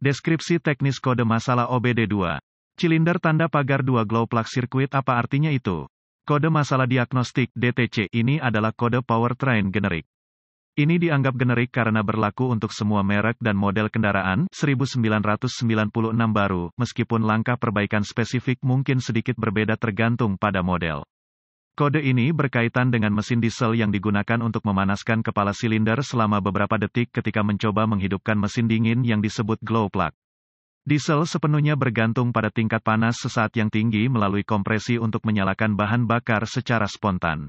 Deskripsi teknis kode masalah OBD2. Silinder tanda pagar 2 glow plug circuit, apa artinya itu? Kode masalah diagnostik DTC ini adalah kode powertrain generik. Ini dianggap generik karena berlaku untuk semua merek dan model kendaraan 1996 baru, meskipun langkah perbaikan spesifik mungkin sedikit berbeda tergantung pada model. Kode ini berkaitan dengan mesin diesel yang digunakan untuk memanaskan kepala silinder selama beberapa detik ketika mencoba menghidupkan mesin dingin yang disebut glow plug. Diesel sepenuhnya bergantung pada tingkat panas sesaat yang tinggi melalui kompresi untuk menyalakan bahan bakar secara spontan.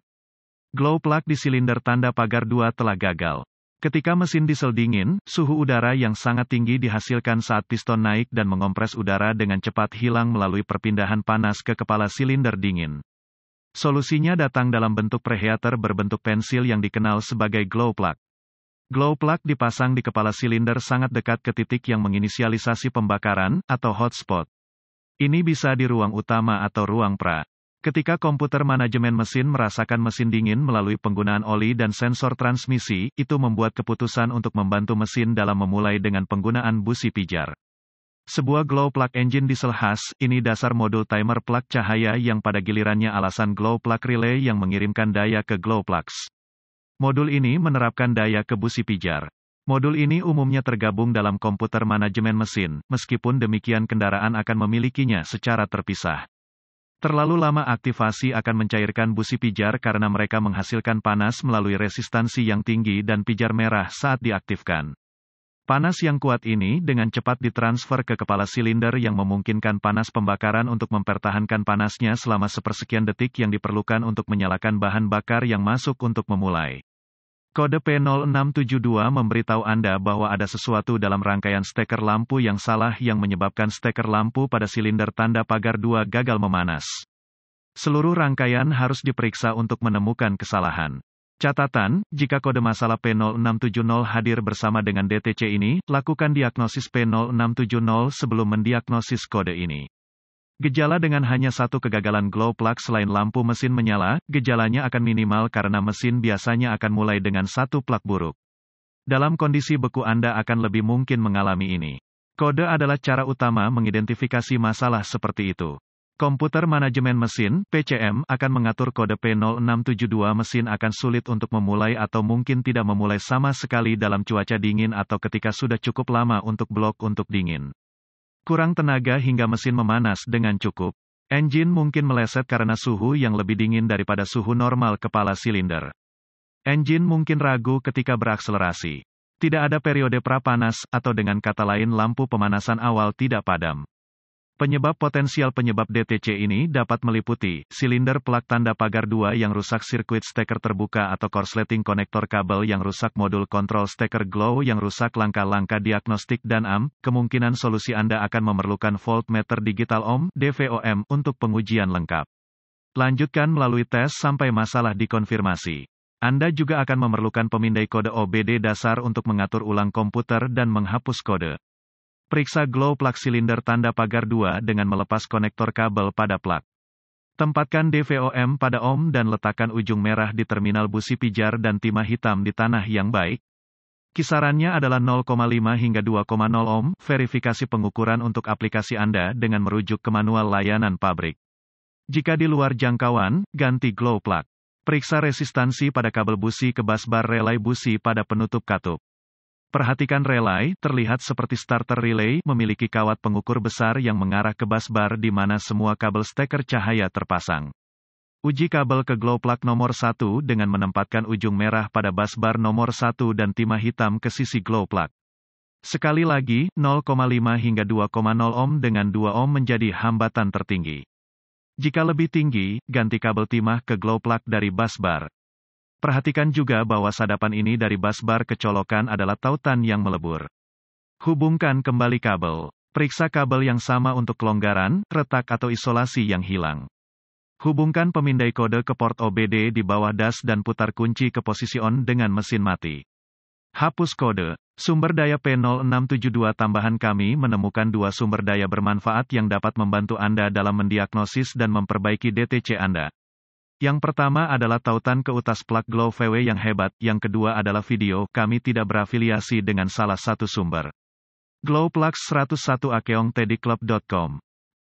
Glow plug di silinder tanda pagar 2 telah gagal. Ketika mesin diesel dingin, suhu udara yang sangat tinggi dihasilkan saat piston naik dan mengompres udara dengan cepat hilang melalui perpindahan panas ke kepala silinder dingin. Solusinya datang dalam bentuk preheater berbentuk pensil yang dikenal sebagai glow plug. Glow plug dipasang di kepala silinder sangat dekat ke titik yang menginisialisasi pembakaran, atau hotspot. Ini bisa di ruang utama atau ruang pra. Ketika komputer manajemen mesin merasakan mesin dingin melalui penggunaan oli dan sensor transmisi, itu membuat keputusan untuk membantu mesin dalam memulai dengan penggunaan busi pijar. Sebuah glow plug engine diesel khas, ini dasar modul timer plug cahaya yang pada gilirannya alasan glow plug relay yang mengirimkan daya ke glow plugs. Modul ini menerapkan daya ke busi pijar. Modul ini umumnya tergabung dalam komputer manajemen mesin, meskipun demikian kendaraan akan memilikinya secara terpisah. Terlalu lama aktivasi akan mencairkan busi pijar karena mereka menghasilkan panas melalui resistansi yang tinggi dan pijar merah saat diaktifkan. Panas yang kuat ini dengan cepat ditransfer ke kepala silinder yang memungkinkan panas pembakaran untuk mempertahankan panasnya selama sepersekian detik yang diperlukan untuk menyalakan bahan bakar yang masuk untuk memulai. Kode P0672 memberitahu Anda bahwa ada sesuatu dalam rangkaian steker lampu yang salah yang menyebabkan steker lampu pada silinder tanda pagar 2 gagal memanas. Seluruh rangkaian harus diperiksa untuk menemukan kesalahan. Catatan, jika kode masalah P0670 hadir bersama dengan DTC ini, lakukan diagnosis P0670 sebelum mendiagnosis kode ini. Gejala dengan hanya satu kegagalan glow plug selain lampu mesin menyala, gejalanya akan minimal karena mesin biasanya akan mulai dengan satu plug buruk. Dalam kondisi beku Anda akan lebih mungkin mengalami ini. Kode adalah cara utama mengidentifikasi masalah seperti itu. Komputer manajemen mesin, PCM, akan mengatur kode P0672 mesin akan sulit untuk memulai atau mungkin tidak memulai sama sekali dalam cuaca dingin atau ketika sudah cukup lama untuk blok untuk dingin. Kurang tenaga hingga mesin memanas dengan cukup. Engine mungkin meleset karena suhu yang lebih dingin daripada suhu normal kepala silinder. Engine mungkin ragu ketika berakselerasi. Tidak ada periode prapanas, atau dengan kata lain lampu pemanasan awal tidak padam. Penyebab potensial penyebab DTC ini dapat meliputi silinder plug tanda pagar 2 yang rusak, sirkuit steker terbuka atau korsleting konektor kabel yang rusak, modul kontrol steker glow yang rusak, langkah-langkah diagnostik dan kemungkinan solusi Anda akan memerlukan voltmeter digital ohm (DVOM) untuk pengujian lengkap. Lanjutkan melalui tes sampai masalah dikonfirmasi. Anda juga akan memerlukan pemindai kode OBD dasar untuk mengatur ulang komputer dan menghapus kode. Periksa glow plug silinder tanda pagar 2 dengan melepas konektor kabel pada plug. Tempatkan DVOM pada ohm dan letakkan ujung merah di terminal busi pijar dan timah hitam di tanah yang baik. Kisarannya adalah 0,5 hingga 2,0 ohm. Verifikasi pengukuran untuk aplikasi Anda dengan merujuk ke manual layanan pabrik. Jika di luar jangkauan, ganti glow plug. Periksa resistansi pada kabel busi ke busbar relay busi pada penutup katup. Perhatikan relay, terlihat seperti starter relay, memiliki kawat pengukur besar yang mengarah ke busbar di mana semua kabel steker cahaya terpasang. Uji kabel ke glow plug nomor 1 dengan menempatkan ujung merah pada busbar nomor 1 dan timah hitam ke sisi glow plug. Sekali lagi, 0,5 hingga 2,0 ohm dengan 2 ohm menjadi hambatan tertinggi. Jika lebih tinggi, ganti kabel timah ke glow plug dari busbar. Perhatikan juga bahwa sadapan ini dari busbar ke colokan adalah tautan yang melebur. Hubungkan kembali kabel. Periksa kabel yang sama untuk kelonggaran, retak atau isolasi yang hilang. Hubungkan pemindai kode ke port OBD di bawah das dan putar kunci ke posisi on dengan mesin mati. Hapus kode. Sumber daya P0672 tambahan kami menemukan dua sumber daya bermanfaat yang dapat membantu Anda dalam mendiagnosis dan memperbaiki DTC Anda. Yang pertama adalah tautan ke utas plug glow VW yang hebat, yang kedua adalah video, kami tidak berafiliasi dengan salah satu sumber. Glowplux 101 Akeong Teddy Club.com